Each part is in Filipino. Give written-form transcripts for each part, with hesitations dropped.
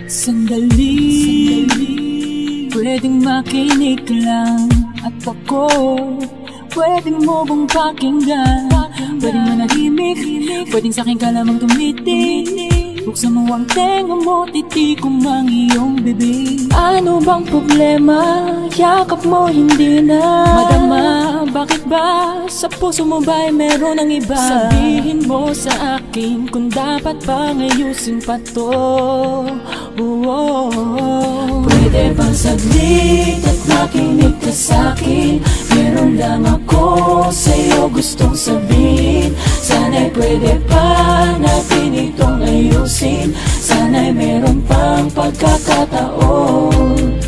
Sandali, pwedeng makinig ka lang at ako pwedeng mo bang pakinggan? Pwedeng manahimik, pwedeng sa'kin ka lamang tumitig. Buksan mo ang tenga mo, titikom ang iyong bibig. Ano bang problema? Yakap mo hindi na madama. Bakit ba? Sa puso mo ba'y meron ang iba? Sabihin mo sa akin kung dapat bang ayusin pa to. Pwede bang saglit at makinig ka sa'kin? Meron lang ako sa'yo gustong sabihin. Sana'y pwede pa natin itong ayusin. Sana'y meron pang pagkakataon.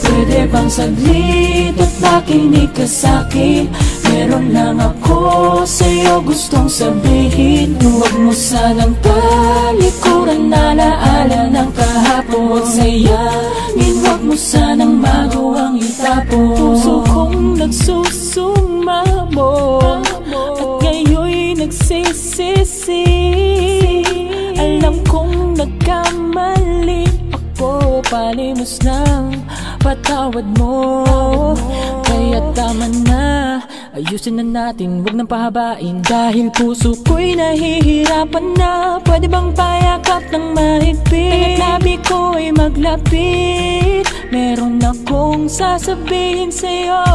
Pwede bang saglit at makinig ka sa'kin? Meron lang ako sa'yo gustong sabihin. Huwag mo sanang talikuran alaala ng kahapon. Huwag sayangin, huwag mo sanang magawang itapon. Puso kong nagsusumamo at ngayon'y nagsisisi. Alam kong nagkamali ako, palimos ng patawad mo. Kaya tama na, ayusin na natin, huwag nang pahabain. Dahil puso ko'y nahihirapan na. Pwede bang payakap ng mahigpit? Labi ko'y maglapit. Meron akong sasabihin sa'yo.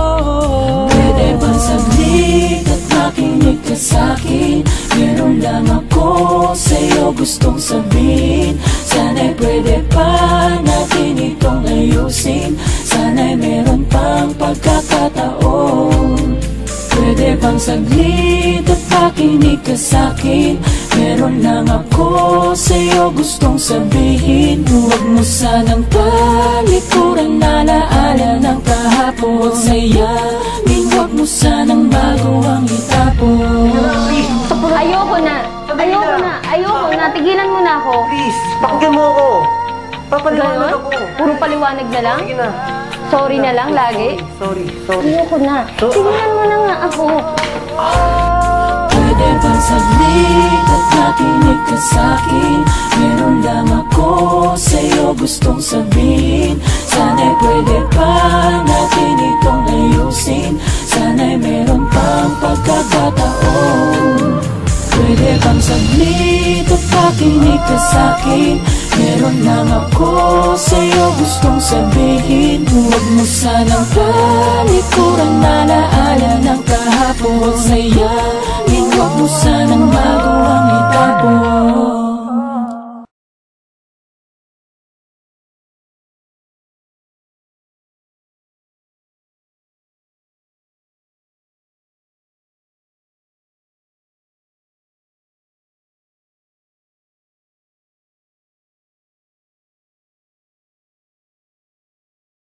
Pwede bang saglit at makinig ka sa'kin? Meron lang ako sa'yo gustong sabihin. Sana'y pwede pa natin itong ayusin. Sana'y meron pang pagkakataon. Pwede bang saglit at pakinig ka sa'kin? Meron lang ako sa'yo gustong sabihin. Huwag mo sanang talikuran alaala ng kahapon. Huwag sayangin, huwag mo sanang magawang itapon. Ayoko na! Ayoko na! Ayoko na! Tigilan mo na ako! Please, pakinggan mo ako! Papaliwanag ako! Puro paliwanag na lang? Sige na. Sorry na lang lagi? Sorry. Ayoko na. Tigilan mo na nga ako. Pwede bang saglit at makinig ka sa'kin? Meron lang ako sa'yo gustong sabihin. Sana'y pwede pa natin itong ayusin. Sana'y meron pang pagkakataon. Pwede bang saglit at makinig ka sa'kin?